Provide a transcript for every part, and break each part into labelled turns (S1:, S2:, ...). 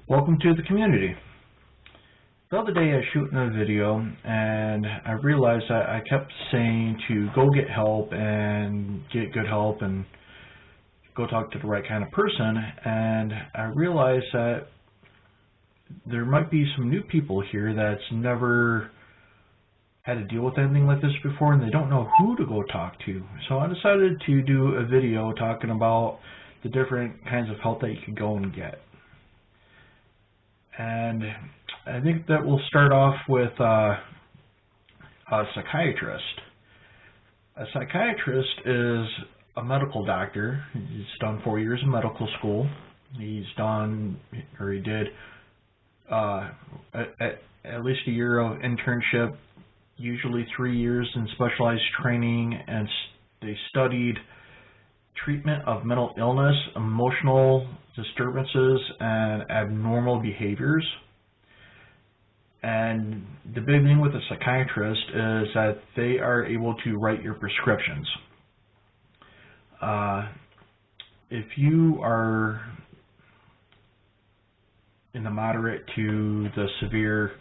S1: Welcome to the community. The other day I was shooting a video and I realized that I kept saying to go get help and get good help and go talk to the right kind of person, and I realized that there might be some new people here that's never had to deal with anything like this before and they don't know who to go talk to. So I decided to do a video talking about the different kinds of help that you could go and get. And I think that we'll start off with a psychiatrist. A psychiatrist is a medical doctor. He's done 4 years of medical school. He did at least a year of internship, usually 3 years in specialized training, and they studied treatment of mental illness, emotional disturbances, and abnormal behaviors. And the big thing with a psychiatrist is that they are able to write your prescriptions. If you are in the moderate to the severe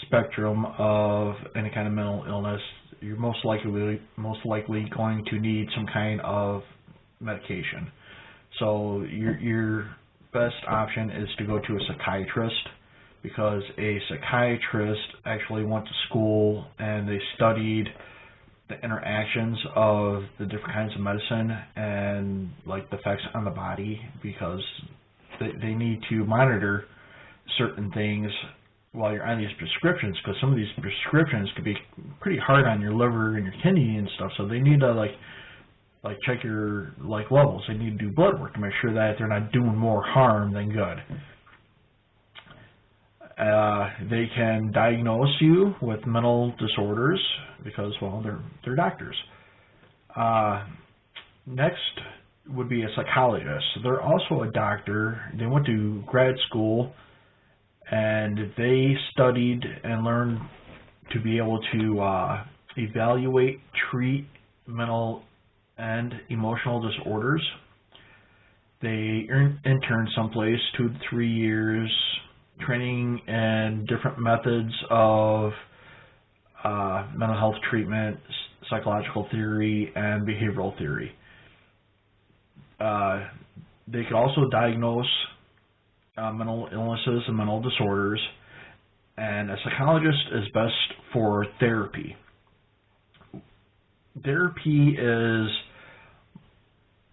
S1: spectrum of any kind of mental illness, you're most likely going to need some kind of medication. So your best option is to go to a psychiatrist, because a psychiatrist actually went to school and they studied the interactions of the different kinds of medicine and like the effects on the body, because they need to monitor certain things while you're on these prescriptions, because some of these prescriptions could be pretty hard on your liver and your kidney and stuff. So they need to like check your levels. They need to do blood work to make sure that they're not doing more harm than good. They can diagnose you with mental disorders because, well, they're doctors. Next would be a psychologist. They're also a doctor. They went to grad school and they studied and learned to be able to evaluate, treat mental and emotional disorders. They interned someplace 2 to 3 years, training in different methods of mental health treatment, psychological theory, and behavioral theory. They could also diagnose mental illnesses and mental disorders, and a psychologist is best for therapy. Therapy is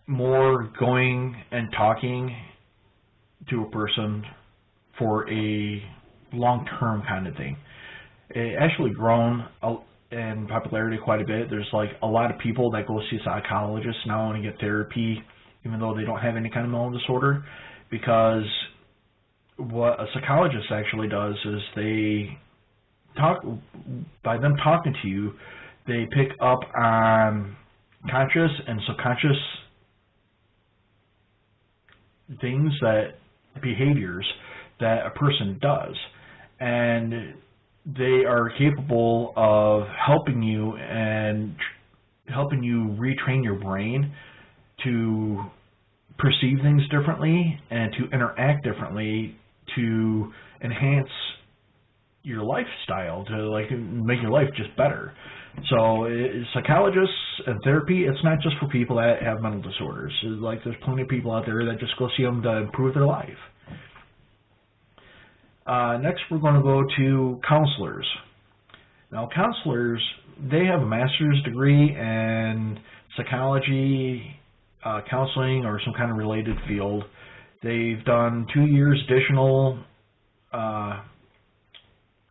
S1: more going and talking to a person for a long-term kind of thing. It actually grown in popularity quite a bit. There's like a lot of people that go see psychologists now and get therapy even though they don't have any kind of mental disorder, because what a psychologist actually does is by them talking to you, they pick up on conscious and subconscious behaviors that a person does, and they are capable of helping you retrain your brain to perceive things differently and to interact differently to enhance your lifestyle, to make your life just better. So psychologists and therapy, it's not just for people that have mental disorders. There's plenty of people out there that just go see them to improve their life. Next, we're going to go to counselors. Now, counselors, they have a master's degree in psychology, counseling, or some kind of related field. They've done 2 years additional.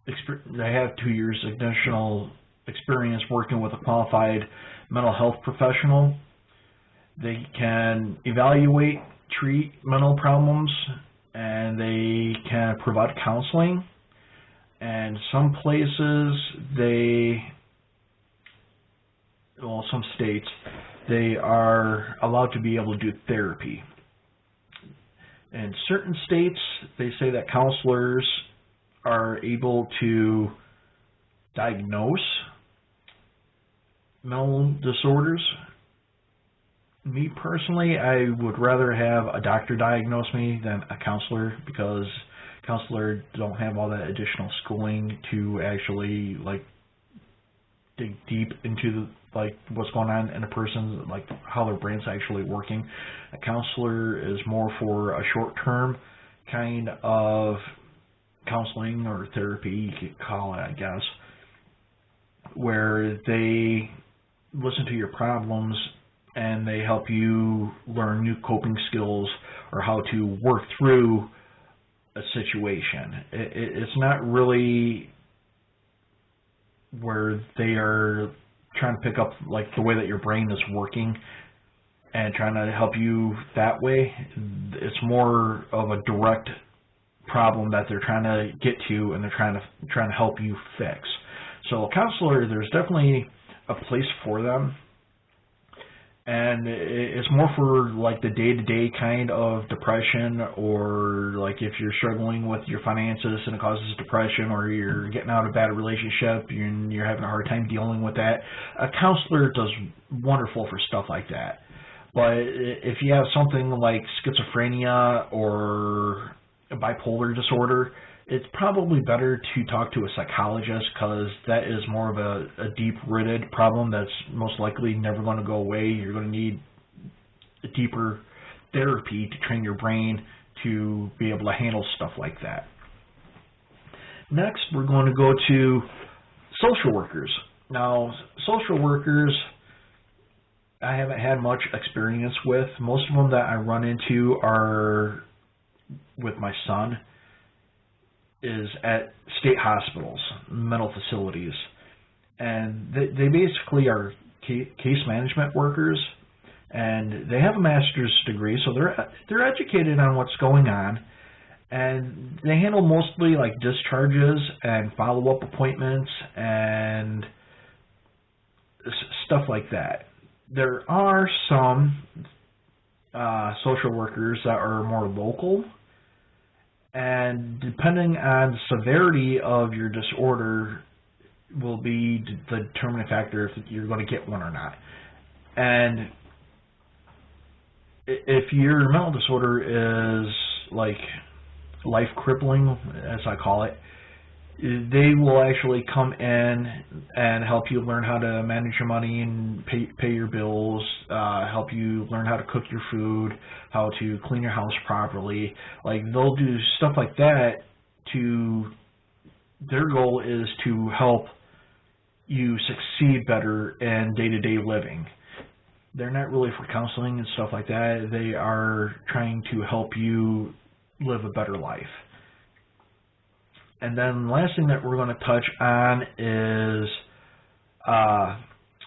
S1: They have 2 years additional experience working with a qualified mental health professional. They can evaluate, treat mental problems, and they can provide counseling. And some places, some states, they are allowed to be able to do therapy. In certain states, they say that counselors are able to diagnose mental disorders. Me personally, I would rather have a doctor diagnose me than a counselor, because Counselor don't have all that additional schooling to actually like dig deep into like what's going on in a person, like how their brain's actually working. A counselor is more for a short-term kind of counseling or therapy, you could call it, I guess, where they listen to your problems and they help you learn new coping skills or how to work through a situation. It's not really where they are trying to pick up like the way that your brain is working and trying to help you that way. It's more of a direct problem that they're trying to get to and they're trying to help you fix. So a counselor, there's definitely a place for them, and it's more for like the day-to-day kind of depression, or like if you're struggling with your finances and it causes depression, or you're getting out of a bad relationship and you're having a hard time dealing with that. A counselor does wonderful for stuff like that. But if you have something like schizophrenia or bipolar disorder, it's probably better to talk to a psychologist, because that is more of a deep-rooted problem that's most likely never going to go away. You're going to need a deeper therapy to train your brain to be able to handle stuff like that. Next, we're going to go to social workers. Now, social workers, I haven't had much experience with. Most of them that I run into are with my son, is at state hospitals, mental facilities, and they basically are case management workers, and they have a master's degree, so they're educated on what's going on, and they handle mostly like discharges and follow-up appointments and stuff like that. There are some social workers that are more local, and depending on the severity of your disorder will be the determining factor if you're going to get one or not. And if your mental disorder is like life crippling, as I call it, they will actually come in and help you learn how to manage your money and pay your bills, help you learn how to cook your food, how to clean your house properly. Like, they'll do stuff like that their goal is to help you succeed better in day-to-day living. They're not really for counseling and stuff like that. They are trying to help you live a better life. And then the last thing that we're going to touch on is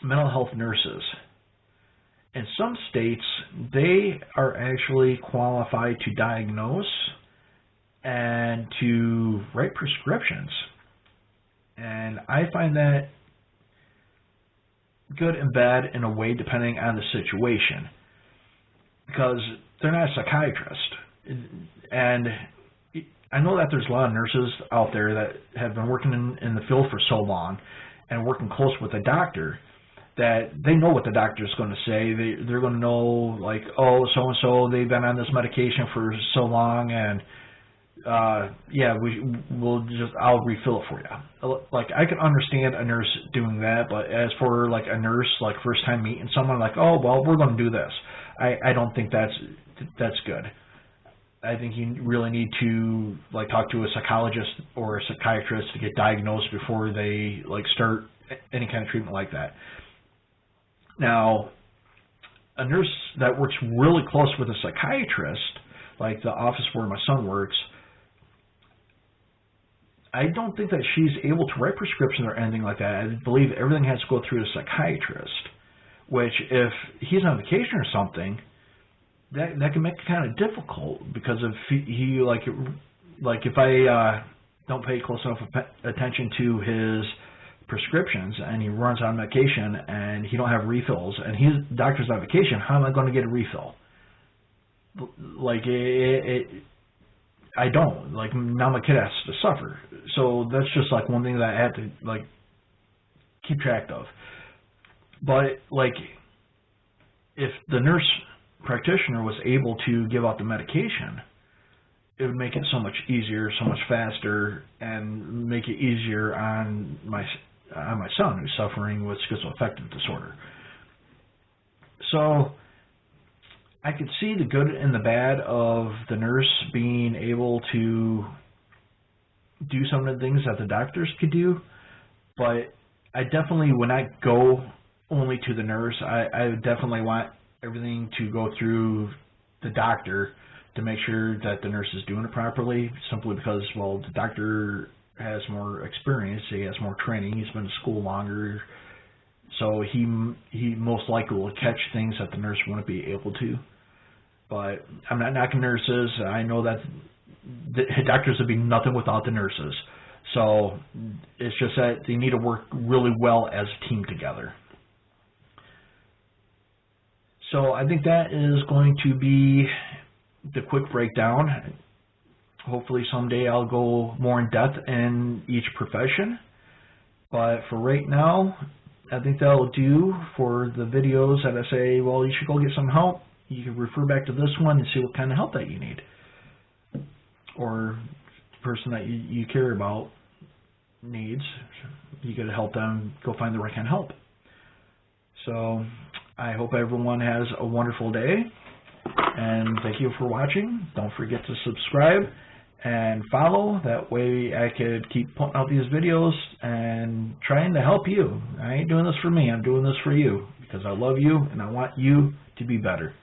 S1: mental health nurses. In some states, they are actually qualified to diagnose and to write prescriptions. And I find that good and bad in a way, depending on the situation, because they're not a psychiatrist. And I know that there's a lot of nurses out there that have been working in the field for so long and working close with a doctor that they know what the doctor's going to say. They're going to know, like, oh, so-and-so, they've been on this medication for so long, and yeah, I'll refill it for you. Like, I can understand a nurse doing that, but as for like a nurse, like first time meeting someone, like, oh, well, we're going to do this. I don't think that's good. I think you really need to like talk to a psychologist or a psychiatrist to get diagnosed before they like start any kind of treatment like that. Now, a nurse that works really close with a psychiatrist, like the office where my son works, I don't think that she's able to write prescriptions or anything like that. I believe everything has to go through a psychiatrist, which if he's on vacation or something, that can make it kind of difficult, because if he like if I don't pay close enough attention to his prescriptions and he runs on medication and he don't have refills and his doctor's on vacation, how am I going to get a refill? Like I don't. Like, now my kid has to suffer. So that's just like one thing that I have to like keep track of. But like, if the nurse practitioner was able to give out the medication, it would make it so much easier, so much faster, and make it easier on my son who's suffering with schizoaffective disorder. So I could see the good and the bad of the nurse being able to do some of the things that the doctors could do, but I definitely would not go only to the nurse. I would definitely want everything to go through the doctor to make sure that the nurse is doing it properly, simply because, well, the doctor has more experience, he has more training, he's been to school longer, so he most likely will catch things that the nurse wouldn't be able to. But I'm not knocking nurses. I know that the doctors would be nothing without the nurses. So it's just that they need to work really well as a team together. So I think that is going to be the quick breakdown. Hopefully someday I'll go more in depth in each profession. But for right now, I think that'll do for the videos that I say, well, you should go get some help. You can refer back to this one and see what kind of help that you need. Or the person that you care about needs, you got to help them go find the right kind of help. So I hope everyone has a wonderful day, and thank you for watching. Don't forget to subscribe and follow. That way I could keep putting out these videos and trying to help you. I ain't doing this for me. I'm doing this for you because I love you and I want you to be better.